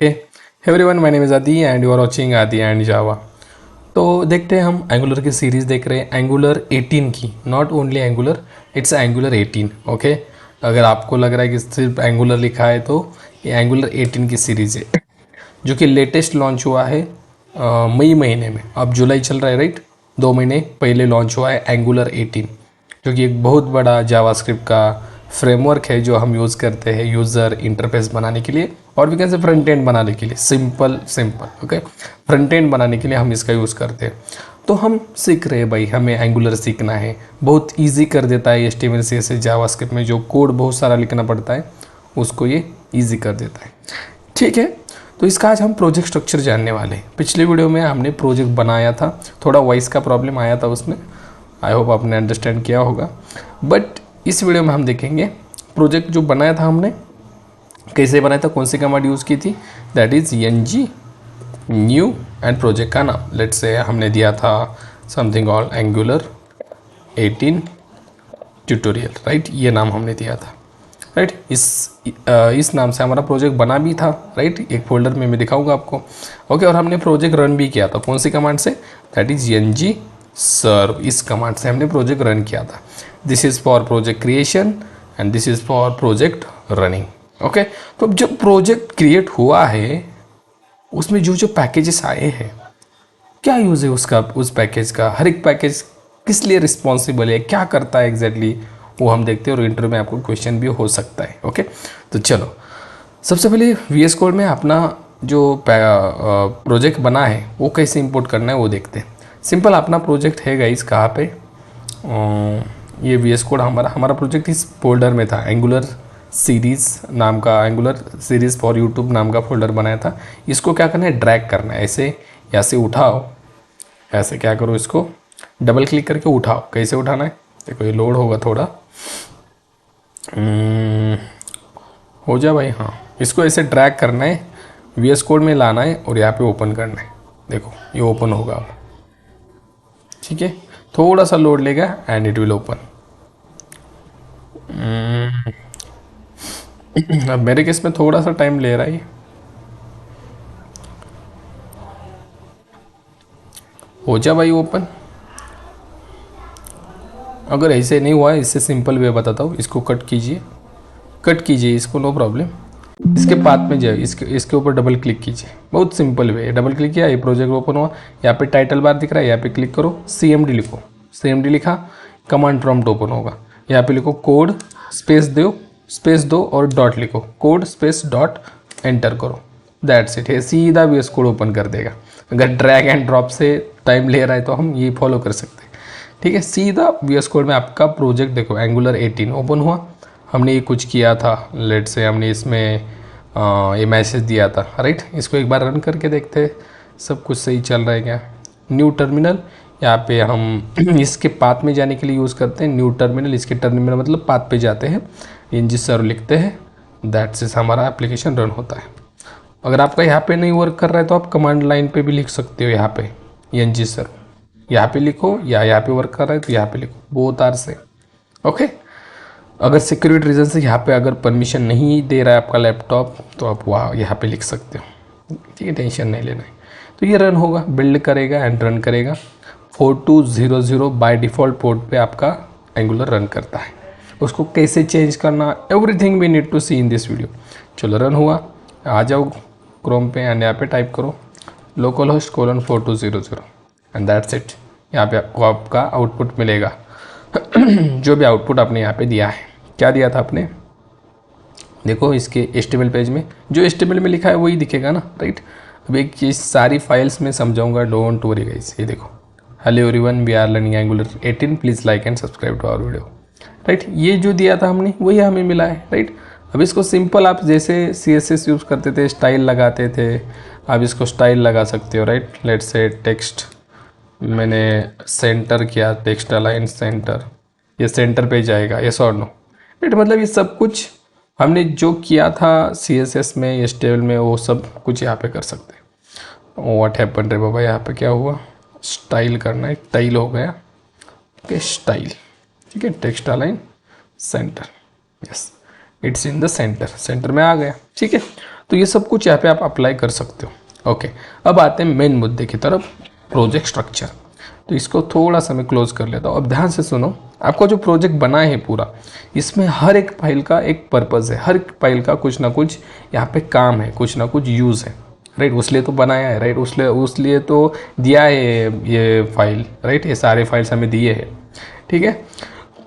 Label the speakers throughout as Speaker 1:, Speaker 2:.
Speaker 1: Hey everyone, my name is Adi and you are watching Adi and Java। तो देखते हैं हम angular की सीरीज़ देख रहे हैं एंगुलर 18 की, not only angular, it's angular 18। Okay, अगर आपको लग रहा है कि सिर्फ एंगुलर लिखा है तो ये एंगुलर 18 की सीरीज़ है जो कि लेटेस्ट लॉन्च हुआ है मई महीने में। अब जुलाई चल रहा है राइट, 2 महीने पहले लॉन्च हुआ है एंगुलर 18 जो कि एक बहुत बड़ा जावास्क्रिप्ट का फ्रेमवर्क है जो हम यूज़ करते हैं यूज़र इंटरफेस बनाने के लिए और भी कैसे फ्रंट एंड बनाने के लिए। सिंपल ओके, फ्रंट एंड बनाने के लिए हम इसका यूज़ करते हैं। तो हम सीख रहे हैं भाई, हमें एंगुलर सीखना है, बहुत इजी कर देता है HTML CSS जावास्क्रिप्ट में जो कोड बहुत सारा लिखना पड़ता है उसको ये इजी कर देता है। ठीक है, तो इसका आज हम प्रोजेक्ट स्ट्रक्चर जानने वाले हैं। पिछले वीडियो में हमने प्रोजेक्ट बनाया था, थोड़ा वॉइस का प्रॉब्लम आया था उसमें, आई होप आपने अंडरस्टैंड किया होगा। बट इस वीडियो में हम देखेंगे प्रोजेक्ट जो बनाया था हमने कैसे बनाया था, कौन सी कमांड यूज़ की थी, that is ng new and project का नाम लेट्स से हमने दिया था something all angular 18 tutorial right, ये नाम हमने दिया था राइट। इस नाम से हमारा प्रोजेक्ट बना भी था राइट, एक फोल्डर में मैं दिखाऊंगा आपको। ओके, और हमने प्रोजेक्ट रन भी किया था, कौन सी कमांड से, दैट इज़ ng सर्व, इस कमांड से हमने प्रोजेक्ट रन किया था। This is for project creation and this is for project running. Okay, तो अब जब प्रोजेक्ट क्रिएट हुआ है उसमें जो जो पैकेजेस आए हैं, क्या यूज़ है उसका, उस पैकेज का, हर एक पैकेज किस लिए रिस्पॉन्सिबल है, क्या करता है एग्जैक्टली, वो हम देखते हैं और इंटरव्यू में आपको क्वेश्चन भी हो सकता है। ओके, तो चलो सबसे पहले VS कोड में अपना जो प्रोजेक्ट बना है वो कैसे इंपोर्ट करना है वो देखते हैं। सिंपल, अपना प्रोजेक्ट है गाइस कहाँ पे, ये VS कोड हमारा प्रोजेक्ट इस फोल्डर में था, एंगुलर सीरीज़ नाम का, एंगुलर सीरीज़ फॉर यूट्यूब नाम का फोल्डर बनाया था। इसको क्या करना है, ड्रैग करना है, ऐसे या से उठाओ, ऐसे क्या करो, इसको डबल क्लिक करके उठाओ। कैसे उठाना है देखो, ये लोड होगा थोड़ा, हो जा भाई, हाँ, इसको ऐसे ड्रैग करना है, VS कोड में लाना है और यहाँ पे ओपन करना है। देखो ये ओपन होगा अब, ठीक है, थोड़ा सा लोड लेगा एंड इट विल ओपन। अब मेरे केस में थोड़ा सा टाइम ले रहा है, हो जा भाई ओपन। अगर ऐसे नहीं हुआ है, इससे सिंपल वे बताता हूँ, इसको कट कीजिए इसको, नो प्रॉब्लम। इसके पाथ में जाए, इसके ऊपर डबल क्लिक कीजिए, बहुत सिंपल वे है। डबल क्लिक किया, ये प्रोजेक्ट ओपन हुआ, यहाँ पे टाइटल बार दिख रहा है, यहाँ पे क्लिक करो, CMD लिखो, CMD लिखा, कमांड प्रॉम्प्ट ओपन होगा, यहाँ पे लिखो कोड स्पेस दो और डॉट लिखो, कोड स्पेस डॉट, एंटर करो, दैट्स इट है, सीधा VS कोड ओपन कर देगा। अगर ड्रैग एंड ड्रॉप से टाइम ले रहा है तो हम ये फॉलो कर सकते हैं, ठीक है। सीधा VS कोड में आपका प्रोजेक्ट देखो एंगुलर 18 ओपन हुआ। हमने ये कुछ किया था, लेट से हमने इसमें ये मैसेज दिया था राइट। इसको एक बार रन करके देखते हैं सब कुछ सही चल रहा है क्या। न्यू टर्मिनल, यहाँ पे हम इसके पाथ में जाने के लिए यूज़ करते हैं न्यू टर्मिनल, इसके टर्मिनल मतलब पाथ पे जाते हैं, ng सर्व लिखते हैं, दैट्स इज हमारा एप्लीकेशन रन होता है। अगर आपका यहाँ पे नहीं वर्क कर रहा है तो आप कमांड लाइन पे भी लिख सकते हो, यहाँ पे ng सर्व यहाँ पे लिखो, या यहाँ पे वर्क कर रहा है तो यहाँ पे लिखो, बोथ आर से ओके। अगर सिक्योरिटी रीज़न से यहाँ पे अगर परमिशन नहीं दे रहा है आपका लैपटॉप तो आप वहाँ यहाँ पे लिख सकते हो, ठीक है, टेंशन नहीं लेना है। तो ये रन होगा, बिल्ड करेगा एंड रन करेगा। 4200 बाय डिफ़ॉल्ट पोर्ट पे आपका एंगुलर रन करता है। उसको कैसे चेंज करना, everything we need to see in this video. चलो रन हुआ, आ जाओ क्रोम पे एंड यहाँ पे टाइप करो localhost:4200 एंड दैट्स इट। यहाँ पे आपको आपका आउटपुट मिलेगा जो भी आउटपुट आपने यहाँ पे दिया है। क्या दिया था आपने, देखो इसके HTML पेज में जो HTML में लिखा है वही दिखेगा ना राइट। अब एक चीज़ सारी फाइल्स में समझाऊंगा, डोंट वरी गाइस। ये देखो, hello everyone, we are learning Angular 18, please like and subscribe to our video right. ये जो दिया था हमने वही हमें मिला है राइट। अब इसको सिंपल आप जैसे CSS यूज़ करते थे, स्टाइल लगाते थे, आप इसको स्टाइल लगा सकते हो राइट। लेट्स से टेक्स्ट मैंने सेंटर किया, टेक्स्ट अलाइन सेंटर, ये सेंटर पे जाएगा, यस और नो राइट। मतलब ये सब कुछ हमने जो किया था CSS में, HTML में, वो सब कुछ यहाँ पे कर सकते हैं। व्हाट हैपन रे बाबा, यहाँ पे क्या हुआ, स्टाइल करना है, टाइल हो गया, ओके स्टाइल, ठीक है, text align centre, yes it's in the centre, centre में आ गया, ठीक है। तो ये सब कुछ यहाँ पे आप अप्लाई कर सकते हो। ओके, अब आते हैं मेन मुद्दे की तरफ, प्रोजेक्ट स्ट्रक्चर। तो इसको थोड़ा सा मैं क्लोज कर लेता हूँ। अब ध्यान से सुनो, आपका जो प्रोजेक्ट बना है पूरा, इसमें हर एक फाइल का एक पर्पज़ है, हर एक फाइल का कुछ ना कुछ यहाँ पे काम है, कुछ ना कुछ यूज़ है, राइट। उसलिए तो बनाया है, राइट, उसलिए तो दिया है ये फाइल, राइट, ये सारे फाइल्स हमें दिए हैं, ठीक है।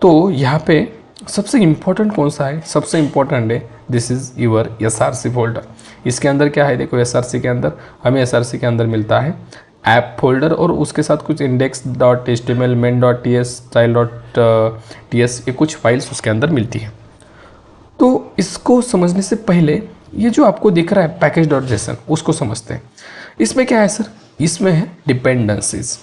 Speaker 1: तो यहाँ पे सबसे इम्पोर्टेंट कौन सा है? सबसे इम्पोर्टेंट है this is your SRC folder. इसके अंदर क्या है? देखो SRC के अंदर हमें SRC के अंदर मिलता है ऐप फोल्डर और उसके साथ कुछ index.html, main.ts, style.ts, ये कुछ फाइल्स उसके अंदर मिलती है। तो इसको समझने से पहले ये जो आपको दिख रहा है package.json, उसको समझते हैं। इसमें क्या है सर? इसमें है डिपेंडेंसीज।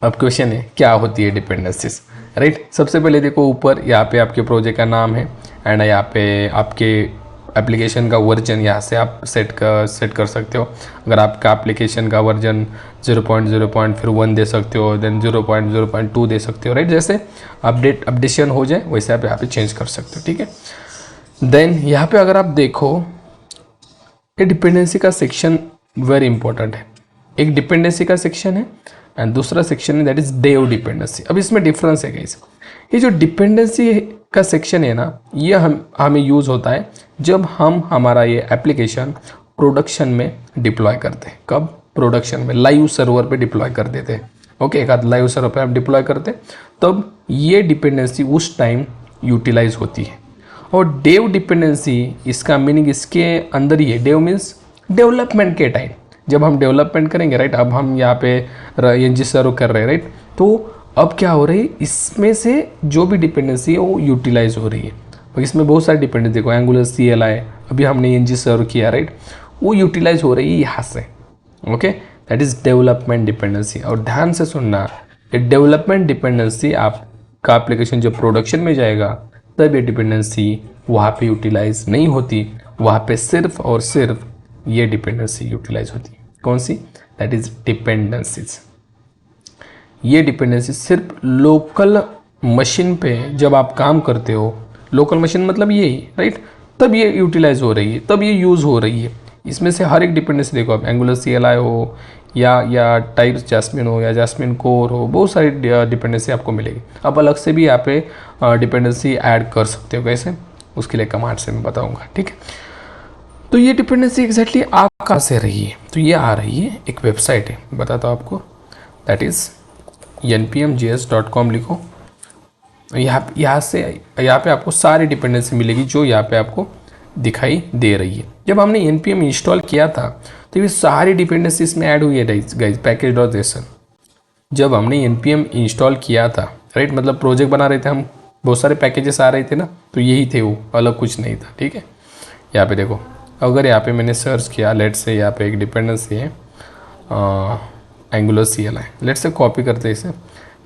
Speaker 1: अब क्वेश्चन है क्या होती है डिपेंडेंसीज, राइट। सबसे पहले देखो ऊपर यहाँ पे आपके प्रोजेक्ट का नाम है एंड यहाँ पे आपके एप्लीकेशन का वर्जन यहाँ से आप सेट कर सकते हो। अगर आपका एप्लीकेशन का वर्जन 0.0 फिर 1 दे सकते हो, देन 0.0.2 दे सकते हो, राइट। जैसे अपडेशन हो जाए वैसे आप यहाँ पे चेंज कर सकते हो, ठीक है। देन यहाँ पे अगर आप देखो, ये डिपेंडेंसी का सेक्शन वेरी इंपॉर्टेंट है। एक डिपेंडेंसी का सेक्शन है एंड दूसरा सेक्शन है दैट इज डेव डिपेंडेंसी। अब इसमें डिफरेंस है गाइस, ये जो डिपेंडेंसी का सेक्शन है ना, ये हमें यूज़ होता है जब हम हमारा ये एप्लीकेशन प्रोडक्शन में डिप्लॉय करते हैं। कब? प्रोडक्शन में, लाइव सर्वर पे डिप्लॉय कर देते हैं। ओके, एक आध लाइव सर्वर पे आप डिप्लॉय करते हैं तब ये डिपेंडेंसी उस टाइम यूटिलाइज होती है। और डेव डिपेंडेंसी, इसका मीनिंग इसके अंदर ही है। डेव मीन्स डेवलपमेंट के टाइम, जब हम डेवलपमेंट करेंगे, राइट। अब हम यहाँ पे NG सर्व कर रहे हैं, राइट। तो अब क्या हो रही है, इसमें से जो भी डिपेंडेंसी है वो यूटिलाइज हो रही है। और इसमें बहुत सारी डिपेंडेंसी, देखो एंगुलर CLI अभी हमने NG सर्व किया, राइट, वो यूटिलाइज हो रही है यहाँ से। Okay, that is development dependency. और ध्यान से सुनना, ये डेवलपमेंट डिपेंडेंसी आपका एप्लीकेशन जब प्रोडक्शन में जाएगा तब ये डिपेंडेंसी वहाँ पे यूटिलाइज नहीं होती, वहाँ पे सिर्फ और सिर्फ ये डिपेंडेंसी यूटिलाइज होती है। कौन सी? That is dependencies. ये डिपेंडेंसी सिर्फ लोकल मशीन पे जब आप काम करते हो, लोकल मशीन मतलब यही, राइट, तब ये यूटिलाइज हो रही है, तब ये यूज़ हो रही है। इसमें से हर एक डिपेंडेंसी देखो आप, एंगुलर CLI हो या टाइप्स जैस्मिन हो या जैस्मिन कोर हो, बहुत सारी डिपेंडेंसी आपको मिलेगी। अब अलग से भी यहाँ पे डिपेंडेंसी ऐड कर सकते हो। कैसे? उसके लिए कमांड से मैं बताऊँगा, ठीक है। तो ये डिपेंडेंसी एग्जैक्टली आ कहाँ से रही है? तो ये आ रही है, एक वेबसाइट है, बताता हूँ आपको, दैट इज़ npmjs.com। लिखो, यहाँ पे आपको सारी डिपेंडेंसी मिलेगी जो यहाँ पे आपको दिखाई दे रही है। जब हमने npm इंस्टॉल किया था तो ये सारी डिपेंडेंसी इसमें ऐड हुई है गाइज, package.json। जब हमने npm इंस्टॉल किया था, राइट, मतलब प्रोजेक्ट बना रहे थे हम, बहुत सारे पैकेजेस आ रहे थे ना, तो यही थे वो, अलग कुछ नहीं था, ठीक है। यहाँ पे देखो, अगर यहाँ पे मैंने सर्च किया, लेट से यहाँ पे एक डिपेंडेंसी है Angular CLI, let's copy करते इसे,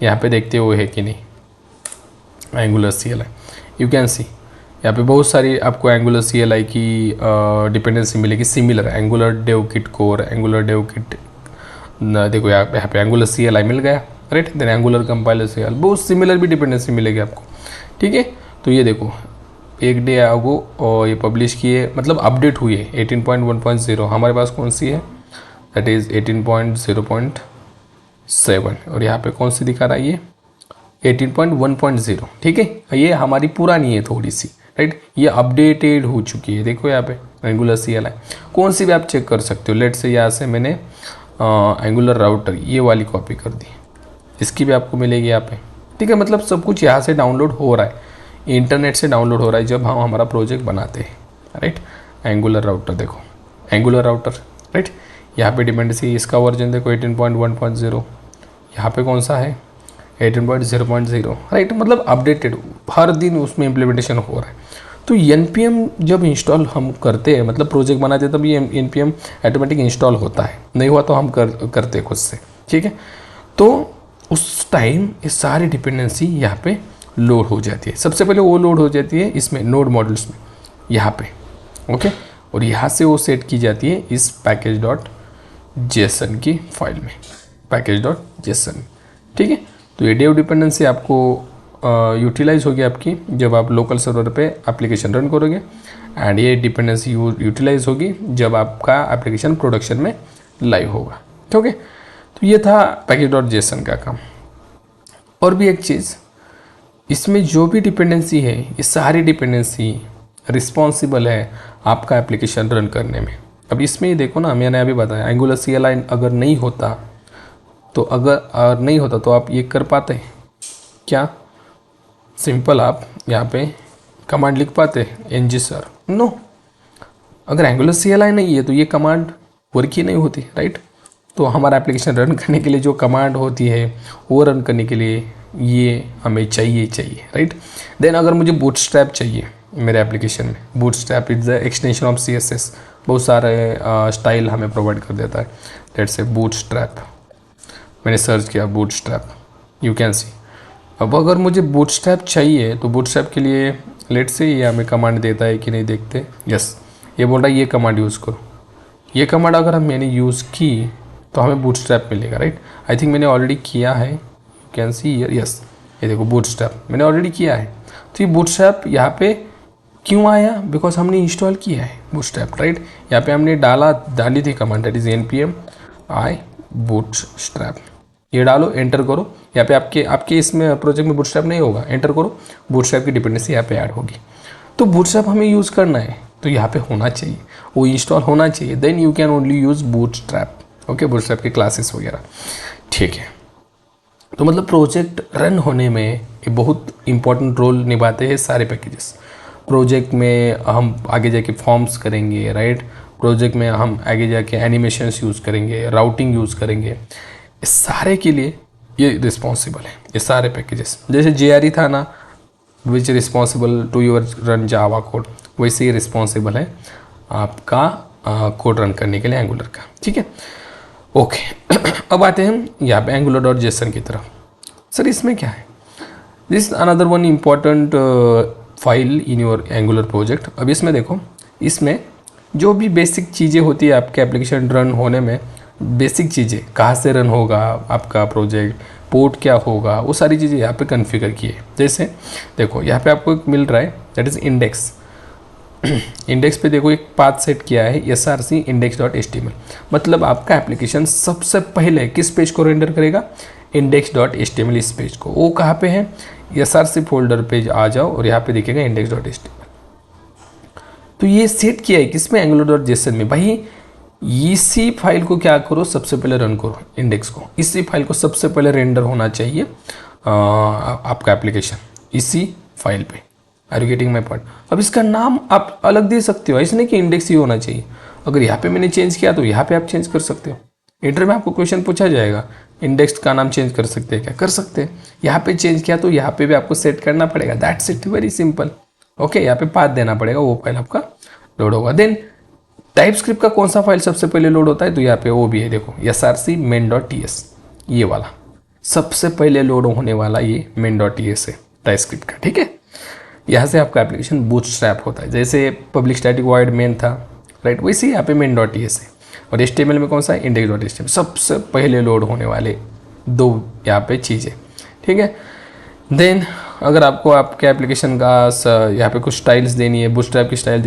Speaker 1: यहाँ पे देखते हो है कि नहीं Angular CLI। You can see यहाँ पे बहुत सारी आपको एंगुलर CLI की डिपेंडेंसी मिलेगी similar, Angular dev kit core, Angular dev kit, देखो यहाँ पे एंगुलर CLI मिल गया, right. Then Angular compiler CLI, बहुत सिमिलर भी डिपेंडेंसी मिलेगी आपको, ठीक है। तो ये देखो एक डे आगो और ये पब्लिश किए, मतलब अपडेट हुई है 18.1.0। हमारे पास कौन सी है? That is 18.0.7। और यहाँ पे कौन सी दिखा रहा है? ये 18.1.0, ठीक है। ये हमारी पुरानी है थोड़ी सी, राइट, ये अपडेटेड हो चुकी है। देखो यहाँ पे एंगुलर CLI कौन सी भी आप चेक कर सकते हो। लेट से यहाँ से मैंने एंगुलर राउटर ये वाली कॉपी कर दी, इसकी भी आपको मिलेगी यहाँ पे, ठीक है। मतलब सब कुछ यहाँ से डाउनलोड हो रहा है, इंटरनेट से डाउनलोड हो रहा है जब हम हमारा प्रोजेक्ट बनाते हैं, राइट। एंगुलर राउटर देखो, एंगुलर राउटर, राइट। यहाँ पे डिपेंडेंसी, इसका वर्जन देखो 18.1.0, यहाँ पे कौन सा है 18.0.0, राइट। मतलब अपडेटेड, हर दिन उसमें इम्प्लीमेंटेशन हो रहा है। तो npm जब इंस्टॉल हम करते हैं, मतलब प्रोजेक्ट बनाते हैं, तब ये npm ऑटोमेटिक इंस्टॉल होता है, नहीं हुआ तो हम करते खुद से, ठीक है। तो उस टाइम ये सारी डिपेंडेंसी यहाँ पे लोड हो जाती है। सबसे पहले वो लोड हो जाती है इसमें नोड मॉड्यूल्स में, यहाँ पे, ओके। और यहाँ से वो सेट की जाती है इस package.json की फाइल में, package.json, ठीक है। तो ये डेव डिपेंडेंसी आपको यूटिलाइज होगी आपकी जब आप लोकल सर्वर पे एप्लीकेशन रन करोगे, एंड ये डिपेंडेंसी यूटिलाइज होगी जब आपका एप्लीकेशन प्रोडक्शन में लाइव होगा। ओके, तो ये था पैकेज.json का काम। और भी एक चीज़, इसमें जो भी डिपेंडेंसी है, ये सारी डिपेंडेंसी रिस्पॉन्सिबल है आपका एप्लीकेशन रन करने में। अब इसमें ही देखो ना, मैंने अभी बताया एंगुलर CLI अगर नहीं होता तो आप ये कर पाते क्या? सिंपल आप यहाँ पे कमांड लिख पाते ng sir? नो। अगर एंगुलर CLI नहीं है तो ये कमांड वर्क ही नहीं होती, राइट? तो हमारा एप्लीकेशन रन करने के लिए जो कमांड होती है वो रन करने के लिए ये हमें चाहिए, राइट? देन अगर मुझे बूटस्ट्रैप चाहिए मेरे एप्लीकेशन में, bootstrap is the extension of CSS, बहुत सारे स्टाइल हमें प्रोवाइड कर देता है। लेट्स से बूटस्ट्रैप, मैंने सर्च किया बूटस्ट्रैप, यू कैन सी। अब अगर मुझे बूटस्ट्रैप चाहिए तो बूटस्ट्रैप के लिए लेट्स से ये हमें कमांड देता है कि नहीं देखते, यस, ये बोल रहा है ये कमांड यूज़ करो। ये कमांड अगर मैंने यूज़ की तो हमें बूटस्ट्रैप मिलेगा, राइट? आई थिंक मैंने ऑलरेडी किया है, you can see here, yes, ये देखो बूटस्ट्रैप मैंने ऑलरेडी किया है। तो ये बूटस्ट्रैप यहाँ पे क्यों आया? बिकॉज हमने इंस्टॉल किया है बूटस्ट्रैप, राइट? यहाँ पे हमने डाली थी command, that is npm i bootstrap. ये डालो, एंटर करो। यहाँ पे आपके इसमें प्रोजेक्ट में बूटस्ट्रैप नहीं होगा, एंटर करो, बूटस्ट्रैप की डिपेंडेंसी यहाँ पे ऐड होगी। तो बूटस्ट्रैप हमें यूज़ करना है तो यहाँ पे होना चाहिए, वो इंस्टॉल होना चाहिए, then you can only use Bootstrap. Okay, Bootstrap की क्लासेस वगैरह, ठीक है? तो मतलब प्रोजेक्ट रन होने में ये बहुत इंपॉर्टेंट रोल निभाते हैं सारे पैकेजेस। प्रोजेक्ट में हम आगे जाके फॉर्म्स करेंगे, राइट? प्रोजेक्ट में हम आगे जाके एनिमेशंस यूज़ करेंगे, राउटिंग यूज़ करेंगे, इस सारे के लिए ये रिस्पॉन्सिबल है, ये सारे पैकेजेस। जैसे JRE था ना, which responsible to your run Java code, वैसे ही रिस्पॉन्सिबल है आपका कोड रन करने के लिए एंगुलर का, ठीक है? ओके अब आते हैं हम यहाँ पे angular.json की तरफ। सर इसमें क्या है? This another one important file in your angular project. अब इसमें देखो, इसमें जो भी बेसिक चीज़ें होती है आपके एप्लीकेशन रन होने में, बेसिक चीज़ें कहाँ से रन होगा आपका प्रोजेक्ट, पोर्ट क्या होगा, वो सारी चीज़ें यहाँ पे कॉन्फ़िगर की है। जैसे देखो यहाँ पे आपको एक मिल रहा है, दैट इज़ इंडेक्स। इंडेक्स पे देखो एक पाथ सेट किया है src index.html, मतलब आपका एप्लीकेशन सबसे पहले किस पेज को रेंडर करेगा? index.html इस पेज को। वो कहाँ पे है? src फोल्डर पे आ जाओ और यहाँ पे दिखेगा index.html। तो ये सेट किया है किसमें? angular.json में। भाई इसी फाइल को क्या करो, सबसे पहले रन करो इंडेक्स को, इसी फाइल को सबसे पहले रेंडर होना चाहिए आपका एप्लीकेशन इसी फाइल पे। Are you getting my point? अब इसका नाम आप अलग दे सकते हो, ऐसे नहीं कि इंडेक्स ही होना चाहिए। अगर यहाँ पे मैंने चेंज किया तो यहाँ पे आप चेंज कर सकते हो। इंटरव्यू में आपको क्वेश्चन पूछा जाएगा, इंडेक्स का नाम चेंज कर सकते हैं क्या? कर सकते हैं। यहाँ पे चेंज किया तो यहाँ पे भी आपको सेट करना पड़ेगा, that's it, very simple. Okay, यहाँ पे पाथ देना पड़ेगा, वो फाइल आपका लोड होगा। देन टाइप स्क्रिप्ट का कौन सा फाइल सबसे पहले लोड होता है? तो यहाँ पे वो भी है, देखो src main.ts, ये वाला सबसे पहले लोड होने वाला ये main.ts है टाइप स्क्रिप्ट का, ठीक है? यहाँ से आपका एप्लीकेशन बूटस्ट्रैप होता है। जैसे पब्लिक स्टैटिक वॉइड मेन था, राइट, वैसे ही यहाँ पे main.ts है। और HTML में कौन सा है? index.html, सबसे पहले लोड होने वाले दो यहाँ पे चीज़ें, ठीक है? देन अगर आपको आपके एप्लीकेशन का यहाँ पे कुछ स्टाइल्स देनी है, बूटस्ट्रैप की स्टाइल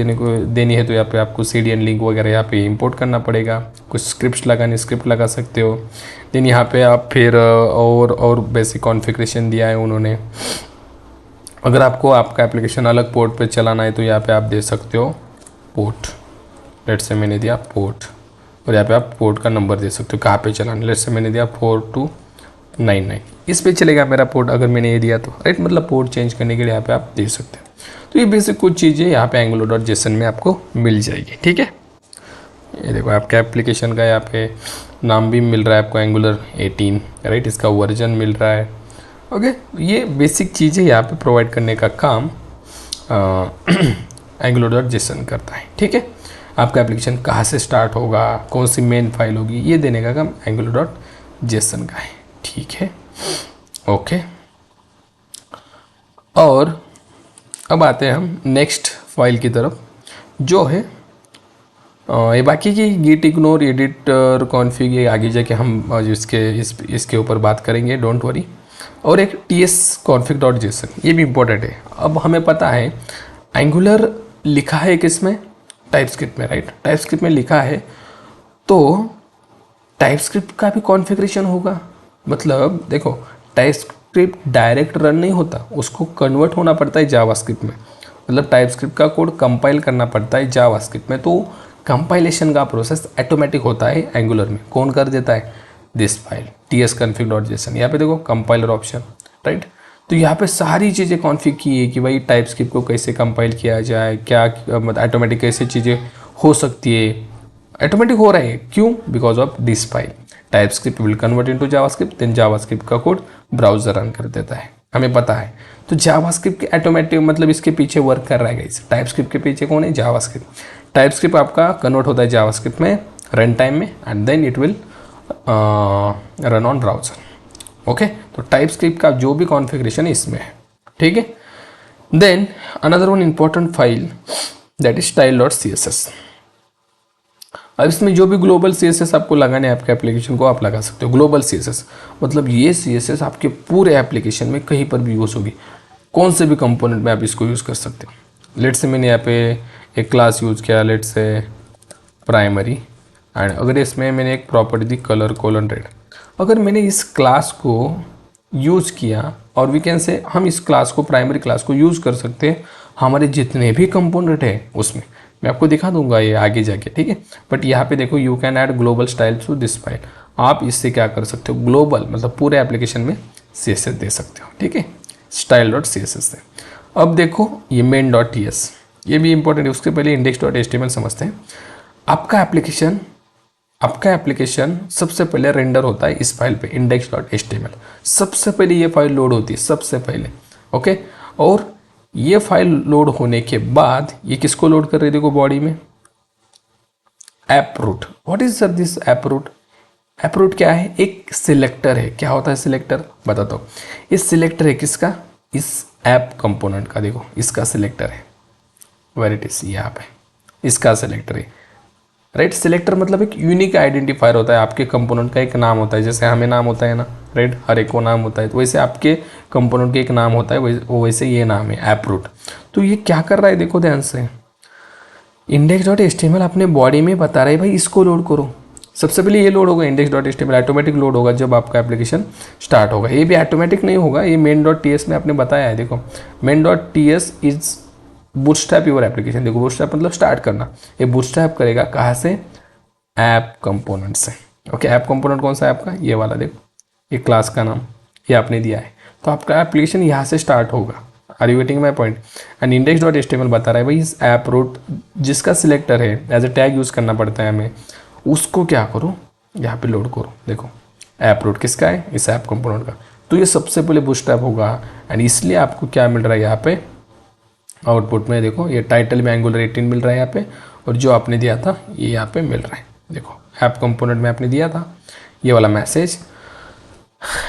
Speaker 1: देनी है तो यहाँ पे आपको CDN लिंक वगैरह यहाँ पे इंपोर्ट करना पड़ेगा। कुछ स्क्रिप्ट लगा सकते हो। देन यहाँ पे आप फिर और बेसिक कॉन्फ़िगरेशन दिया है उन्होंने। अगर आपको आपका एप्लीकेशन अलग पोर्ट पे चलाना है तो यहाँ पे आप दे सकते हो पोर्ट, लेट्स से मैंने दिया पोर्ट, और यहाँ पे आप पोर्ट का नंबर दे सकते हो कहाँ पे चलाना। लेट्स से मैंने दिया 4299, इस पे चलेगा मेरा पोर्ट अगर मैंने ये दिया तो, राइट? मतलब पोर्ट चेंज करने के लिए यहाँ पे आप दे सकते हो। तो ये बेसिक कुछ चीज़ें यहाँ पे angular.json में आपको मिल जाएगी, ठीक है? ये देखो आपके एप्लीकेशन का यहाँ पे नाम भी मिल रहा है आपको Angular 18, राइट? इसका वर्जन मिल रहा है। ओके, ये बेसिक चीज़ें यहाँ पे प्रोवाइड करने का काम angular.json करता है, ठीक है? आपका एप्लीकेशन कहाँ से स्टार्ट होगा, कौन सी मेन फाइल होगी, ये देने का काम angular.json का है, ठीक है? ओके, और अब आते हैं हम नेक्स्ट फाइल की तरफ, जो है ये बाकी की git ignore एडिटर कॉन्फ़िग, ये आगे जाके हम इसके ऊपर बात करेंगे, डोंट वरी। और एक ts-config.json, ये भी इम्पोर्टेंट है। अब हमें पता है एंगुलर लिखा है किसमें, टाइपस्क्रिप्ट में, राइट। टाइपस्क्रिप्ट में लिखा है तो टाइपस्क्रिप्ट का भी कॉन्फ़िगरेशन होगा। मतलब देखो, टाइपस्क्रिप्ट डायरेक्ट रन नहीं होता, उसको कन्वर्ट होना पड़ता है जावास्क्रिप्ट में। मतलब टाइपस्क्रिप्ट का कोड कंपाइल करना पड़ता है जावास्क्रिप्ट में, तो कंपाइलेशन का प्रोसेस ऑटोमेटिक होता है एंगुलर में। कौन कर देता है, दिस फाइल ts-config.json। यहाँ पे देखो कंपाइलर ऑप्शन, राइट। तो यहाँ पे सारी चीज़ें कॉन्फ़िग की है कि भाई टाइपस्क्रिप्ट को कैसे कंपाइल किया जाए, क्या मतलब ऑटोमेटिक कैसे चीज़ें हो सकती है। ऑटोमेटिक हो रहा है, क्यों, because of this file. TypeScript will convert into JavaScript, then JavaScript का कोड ब्राउजर रन कर देता है, हमें पता है। तो जावास्क्रिप्ट के ऑटोमेटिक मतलब इसके पीछे वर्क कर रहा है गाइस। टाइपस्क्रिप्ट के पीछे कौन है, जावास्क्रिप्ट। टाइपस्क्रिप्ट आपका कन्वर्ट होता है जावास्क्रिप्ट में रन टाइम में, and then it will run on browser. Okay, तो टाइपस्क्रिप्ट का जो भी कॉन्फ़िगरेशन है इसमें है, ठीक है। Then another one important file that is style.css। अब इसमें जो भी ग्लोबल CSS आपको लगाने हैं आपके एप्लीकेशन को, आप लगा सकते हो। ग्लोबल CSS मतलब ये CSS आपके पूरे एप्लीकेशन में कहीं पर भी यूज़ होगी, कौन से भी कंपोनेंट में आप इसको यूज़ कर सकते हो। लेट्स से मैंने यहाँ पे एक क्लास यूज़ किया, लेट्स से प्राइमरी, एंड अगर इसमें मैंने एक प्रॉपर्टी दी कलर कोलन रेड। अगर मैंने इस क्लास को यूज़ किया, और वी कैन से हम इस क्लास को, प्राइमरी क्लास को यूज़ कर सकते हैं हमारे जितने भी कंपोनेंट है उसमें। मैं आपको दिखा दूंगा ये आगे जाके, ठीक है। बट यहाँ पे देखो, you can add global style to this file. आप इससे क्या कर सकते हो, ग्लोबल मतलब पूरे एप्लीकेशन में CSS दे सकते हो, ठीक है, style.css से। अब देखो ये main.ts, ये भी इंपॉर्टेंट है। उसके पहले index.html समझते हैं। आपका एप्लीकेशन सबसे पहले रेंडर होता है इस फाइल पे index.html। सबसे पहले ये फाइल लोड होती है, सबसे पहले, ओके। और ये फाइल लोड होने के बाद ये किसको लोड कर रही है, देखो बॉडी में app root. What is sir this app root? App root क्या है, एक सिलेक्टर है। क्या होता है सिलेक्टर, बताता हूँ। ये सिलेक्टर है किसका, इस ऐप कंपोनेंट का। देखो इसका सिलेक्टर है, वेर इट इज, यहाँ पे इसका सिलेक्टर है, राइट। सिलेक्टर मतलब एक यूनिक आइडेंटिफायर होता है। आपके कंपोनेंट का एक नाम होता है, जैसे हमें नाम होता है ना, राइट, हर एक को नाम होता है, तो वैसे आपके कंपोनेंट के एक नाम होता है, वैसे ये नाम है ऐप रूट। तो ये क्या कर रहा है, देखो ध्यान से, index.html अपने बॉडी में बता रहा है भाई इसको लोड करो। सबसे पहले ये लोड होगा, index.html ऑटोमेटिक लोड होगा जब आपका एप्लीकेशन स्टार्ट होगा। ये भी ऑटोमेटिक नहीं होगा, ये main.ts में आपने बताया है। देखो main.ts is bootstrap your application. देखो बूटस्ट्रैप मतलब स्टार्ट करना। ये बूटस्ट्रैप करेगा कहाँ से, ऐप कंपोनेंट से। ओके, ऐप कंपोनेंट कौन सा है आपका, ये वाला। देखो ये क्लास का नाम ये आपने दिया है, तो आपका एप्लीकेशन यहाँ से स्टार्ट होगा। Are you getting my point? And index.html बता रहा है भाई इस ऐप रूट जिसका सिलेक्टर है, एज ए टैग यूज़ करना पड़ता है हमें, उसको क्या करो, यहाँ पे लोड करो। देखो ऐप रूट किसका है, इस ऐप कंपोनेंट का। तो ये सबसे पहले बूटस्ट्रैप होगा, एंड इसलिए आपको क्या मिल रहा है यहाँ पे आउटपुट में। देखो ये टाइटल में एंगुलर 18 मिल रहा है यहाँ पे, और जो आपने दिया था ये यहाँ पे मिल रहा है। देखो ऐप कंपोनेंट में आपने दिया था ये वाला message,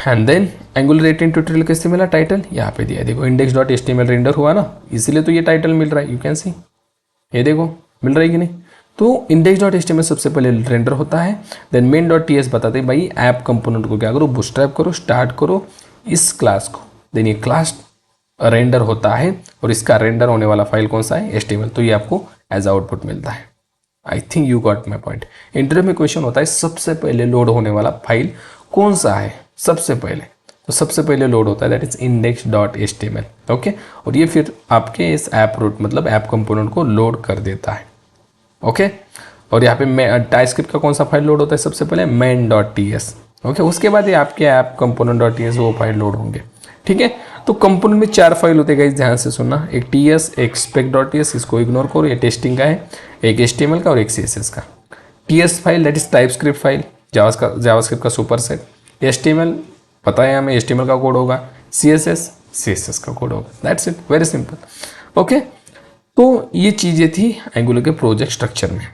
Speaker 1: and then Angular 18 tutorial कैसे मिला, टाइटल यहाँ पे दिया है। देखो index.html रेंडर हुआ ना, इसीलिए तो ये टाइटल मिल रहा है। यू कैन सी, ये देखो मिल रहा है कि नहीं। तो index.html सबसे पहले रेंडर होता है, देन main.ts बताते हैं भाई ऐप कंपोनेंट को क्या करो, बूटस्ट्रैप करो, स्टार्ट करो इस क्लास को। देन ये क्लास रेंडर होता है, और इसका रेंडर होने वाला फाइल कौन सा है, HTML। तो ये आपको एज आउटपुट मिलता है। I think you got my point. Interview में क्वेश्चन होता है सबसे पहले लोड होने वाला फाइल कौन सा है, सबसे पहले। तो सबसे पहले लोड होता है दैट इज index.html, ओके। और ये फिर आपके इस ऐप रूट मतलब ऐप कंपोनेंट को लोड कर देता है, ओके। और यहाँ पे टाइपस्क्रिप्ट का कौन सा फाइल लोड होता है सबसे पहले, main.ts, ओके। उसके बाद ये आपके ऐप component.ts वो फाइल लोड होंगे, ठीक है। तो कंपोनेंट में 4 फाइल होते हैं, ध्यान से सुनना। एक ts, एक spec.ts, इसको इग्नोर करो, ये टेस्टिंग का है। एक HTML का और एक CSS का। ts file that is TypeScript file, JavaScript का सुपर सेट। HTML पता है हमें, HTML का कोड होगा। CSS का कोड होगा। That's it, very simple, okay. तो ये चीज़ें थी एंगुलर के प्रोजेक्ट स्ट्रक्चर में।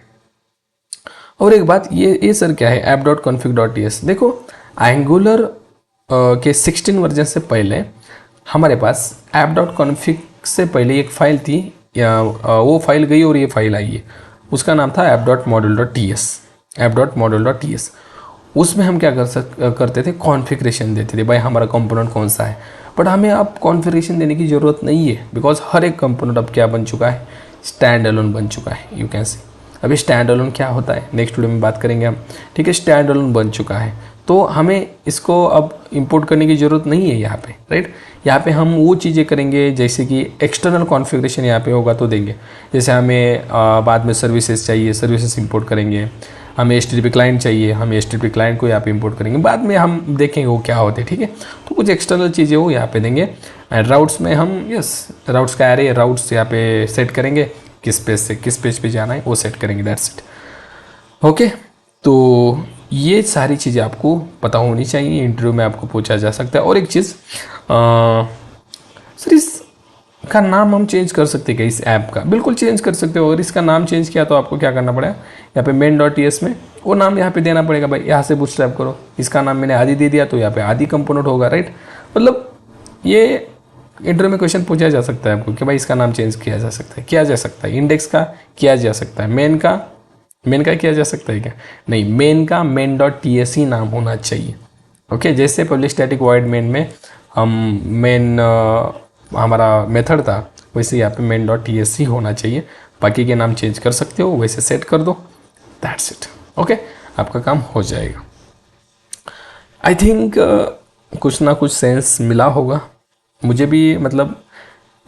Speaker 1: और एक बात, ये सर क्या है, app.config.ts। देखो एंगुलर के 16 वर्जन से पहले हमारे पास app.config से पहले एक फाइल थी, या वो फाइल गई और ये फाइल आई है, उसका नाम था app.module.ts। उसमें हम क्या करते थे, कॉन्फ़िगरेशन देते थे, भाई हमारा कंपोनेंट कौन सा है। बट हमें अब कॉन्फ़िगरेशन देने की ज़रूरत नहीं है, बिकॉज हर एक कंपोनेंट अब क्या बन चुका है, स्टैंड अलोन बन चुका है, यू कैन सी। अभी स्टैंड अलोन क्या होता है नेक्स्ट वीडियो में बात करेंगे हम, ठीक है। स्टैंड अलोन बन चुका है, तो हमें इसको अब इंपोर्ट करने की ज़रूरत नहीं है यहाँ पे, राइट। यहाँ पे हम वो चीज़ें करेंगे जैसे कि एक्सटर्नल कॉन्फ़िगरेशन यहाँ पे होगा तो देंगे। जैसे हमें बाद में सर्विसेज चाहिए, सर्विसेज इंपोर्ट करेंगे। हमें HTTP क्लाइंट चाहिए, हम HTTP क्लाइंट को यहाँ पे इंपोर्ट करेंगे, बाद में हम देखेंगे वो क्या होते हैं, ठीक है। तो कुछ एक्सटर्नल चीज़ें वो यहाँ पे देंगे। एंड राउट्स में हम राउट्स का एरे राउट्स यहाँ पे सेट करेंगे, किस पेज से किस पेज पे जाना है वो सेट करेंगे, दैट्स इट। ओके, तो ये सारी चीज़ें आपको पता होनी चाहिए, इंटरव्यू में आपको पूछा जा सकता है। और एक चीज़, सर इसका नाम हम चेंज कर सकते हैं क्या, इस ऐप का? बिल्कुल चेंज कर सकते हो। अगर इसका नाम चेंज किया तो आपको क्या करना पड़ेगा, यहाँ पे main.ts में वो नाम यहाँ पे देना पड़ेगा। भाई यहाँ से बूटस्ट्रैप करो, इसका नाम मैंने आदि दे दिया तो यहाँ पे आदि कंपोनेंट होगा, राइट। मतलब ये इंटरव्यू में क्वेश्चन पूछा जा सकता है आपको कि भाई इसका नाम चेंज किया जा सकता है, किया जा सकता है। इंडेक्स का किया जा सकता है, मेन का किया जा सकता है क्या? नहीं, मेन का main.ts ही नाम होना चाहिए। ओके, जैसे पब्लिक स्टैटिक वॉइड मेन में हम मेन हमारा मेथड था, वैसे यहाँ पे main.ts ही होना चाहिए। बाकी के नाम चेंज कर सकते हो, वैसे सेट कर दो, दैट्स इट। ओके, आपका काम हो जाएगा। आई थिंक कुछ ना कुछ सेंस मिला होगा मुझे भी। मतलब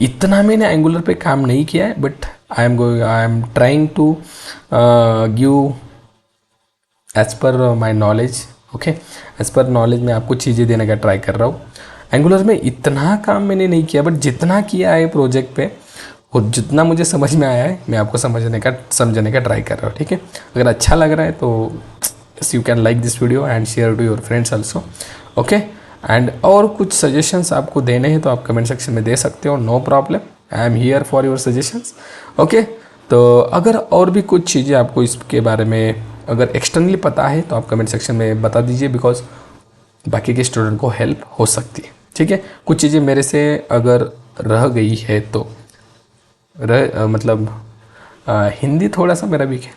Speaker 1: इतना मैंने एंगुलर पे काम नहीं किया है, but I am trying to give as per my knowledge. Okay, as per knowledge मैं आपको चीज़ें देने का ट्राई कर रहा हूँ। एंगुलर में इतना काम मैंने नहीं किया, बट जितना किया है प्रोजेक्ट पे और जितना मुझे समझ में आया है मैं आपको समझने का ट्राई कर रहा हूँ, ठीक है। अगर अच्छा लग रहा है तो you can like this video and share to your friends also. Okay, and और कुछ सजेशंस आपको देने हैं तो आप कमेंट सेक्शन में दे सकते हो, no problem, I am here for your suggestions. Okay, तो अगर और भी कुछ चीज़ें आपको इसके बारे में अगर एक्सटर्नली पता है तो आप कमेंट सेक्शन में बता दीजिए, बिकॉज बाकी के स्टूडेंट को हेल्प हो सकती है, ठीक है। कुछ चीज़ें मेरे से अगर रह गई है तो हिंदी थोड़ा सा मेरा वीक है,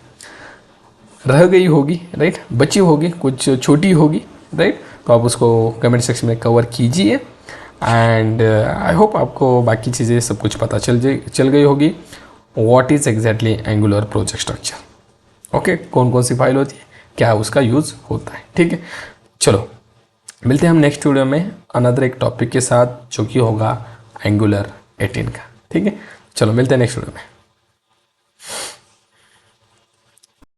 Speaker 1: रह गई होगी, राइट, बची होगी, कुछ छोटी होगी, राइट, तो आप उसको कमेंट सेक्शन में कवर कीजिए। एंड आई होप आपको बाकी चीज़ें सब कुछ पता चल गई होगी। What is exactly angular project structure, okay, कौन कौन सी फाइल होती है, क्या उसका यूज़ होता है, ठीक है। चलो मिलते हैं हम नेक्स्ट वीडियो में अनदर एक टॉपिक के साथ जो कि होगा एंगुलर 18 का, ठीक है। चलो मिलते हैं नेक्स्ट वीडियो में।